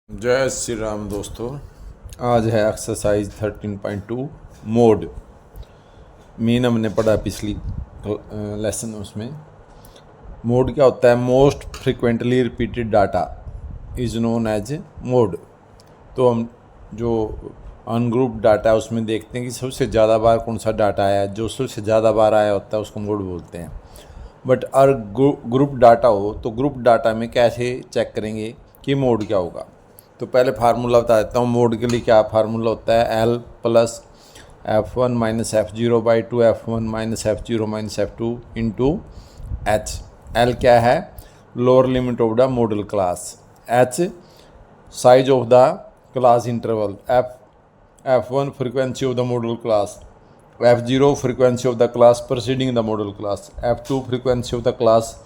जय श्री राम दोस्तों। आज है एक्सरसाइज 13.2 मोड। मीन हमने पढ़ा पिछली लेसन उसमें। मोड क्या होता है? Most frequently repeated data is known as mode. तो हम जो अनग्रुप डाटा है उसमें देखते हैं कि सबसे ज़्यादा बार कौन सा डाटा आया है। जो सबसे ज़्यादा बार आया होता है उसको मोड बोलते हैं। बट अगर ग्रुप डाटा हो तो ग्रुप डाटा में कैसे चेक करेंगे कि मोड क्या होगा? तो पहले फार्मूला बता देता हूँ। मोड के लिए क्या फार्मूला होता है? L plus F1 minus F0 by 2 F1 minus F0 minus F2 into H। L क्या है? Lower limit of the model class. H size of the class interval. F1 frequency of the model class. F0 frequency of the class proceeding the model class. F2 frequency of the class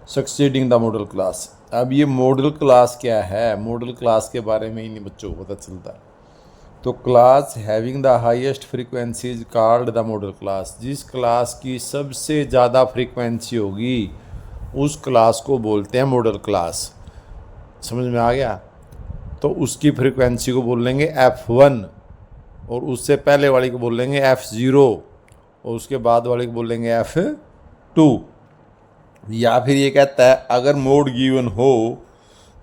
succeeding the model class. अब ये model class क्या है? Model class के बारे में ही नहीं बच्चों को पता चलता। तो class having the highest frequency is called the model class. जिस क्लास की सबसे ज़्यादा फ्रीक्वेंसी होगी उस क्लास को बोलते हैं मॉडल क्लास। समझ में आ गया? तो उसकी फ्रीक्वेंसी को बोल लेंगे F1 और उससे पहले वाली को बोल लेंगे F0 और उसके बाद वाली को बोल लेंगे F2। या फिर ये कहता है अगर मोड गिवन हो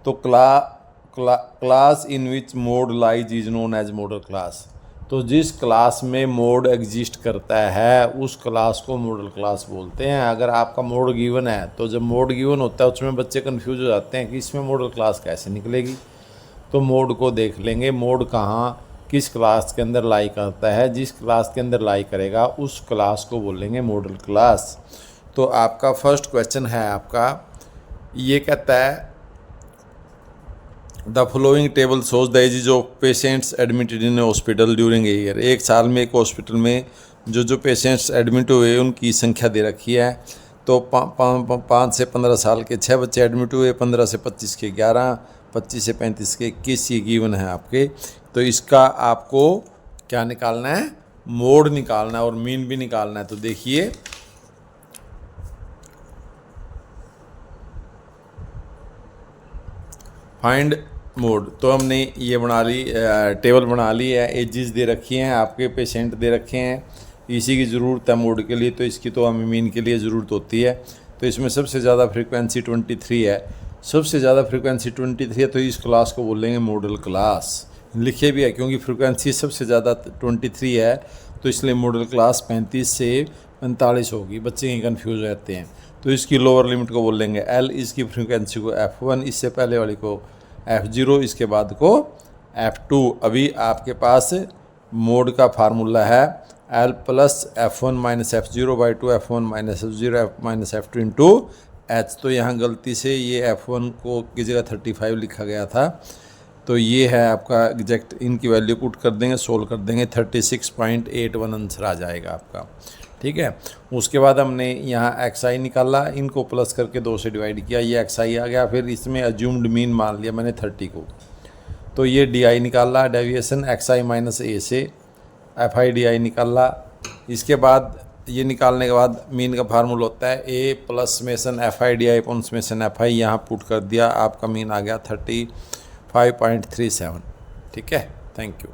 तो class in which mode lies is known as modal class. तो जिस क्लास में मोड एग्जिस्ट करता है उस क्लास को मॉडल क्लास बोलते हैं। अगर आपका मोड गिवन है तो जब मोड गिवन होता है उसमें बच्चे कंफ्यूज हो जाते हैं कि इसमें मॉडल क्लास कैसे निकलेगी। तो मोड को देख लेंगे, मोड कहाँ किस क्लास के अंदर लाई करता है। जिस क्लास के अंदर लाई करेगा उस क्लास को बोलेंगे मॉडल क्लास। तो आपका फर्स्ट क्वेश्चन है आपका, ये कहता है the following table shows the ages of patients admitted in hospital during a year. एक साल में एक हॉस्पिटल में जो पेशेंट्स एडमिट हुए उनकी संख्या दे रखी है। तो 5 से 15 साल के 6 बच्चे एडमिट हुए, 15 से 25 के 11, 25 से 35 के 21 ये गिवन है आपके। तो इसका आपको क्या निकालना है? मोड निकालना है और मीन भी निकालना है। तो देखिए फाइंड मोड। तो हमने ये बना ली, टेबल बना ली है। एजेस दे रखी हैं, आपके पेशेंट दे रखे हैं। इसी की ज़रूरत है मोड के लिए, तो इसकी तो हमें मीन के लिए ज़रूरत होती है। तो इसमें सबसे ज़्यादा फ्रीक्वेंसी 23 है। सबसे ज़्यादा फ्रीक्वेंसी 23 है तो इस क्लास को बोलेंगे मॉडल क्लास। लिखे भी है क्योंकि फ्रीक्वेंसी सबसे ज़्यादा 23 है तो इसलिए मॉडल क्लास 35 से 45 होगी। बच्चे ही कन्फ्यूज रहते हैं। तो इसकी लोअर लिमिट को बोल लेंगे L, इसकी फ्रीक्वेंसी को F1, इससे पहले वाली को F0, इसके बाद को F2। अभी आपके पास मोड का फार्मूला है L plus F1 minus F0 by 2 F1 minus F0 minus F2 into H। तो यहाँ गलती से ये F1 को की जगह 35 लिखा गया था। तो ये है आपका एग्जैक्ट, इनकी वैल्यू पुट कर देंगे, सोल्व कर देंगे, 36.81 आंसर आ जाएगा आपका। ठीक है। उसके बाद हमने यहाँ XI निकाला, इनको प्लस करके 2 से डिवाइड किया, ये XI आ गया। फिर इसमें अज्यूम्ड मीन मान लिया मैंने 30 को। तो ये DI निकाला, डेविएशन XI माइनस A से FI DI निकाला। इसके बाद ये निकालने के बाद मीन का फार्मूला होता है A plus summation FI DI upon summation FI। यहाँ पुट कर दिया, आपका मीन आ गया 35.37। ठीक है, थैंक यू।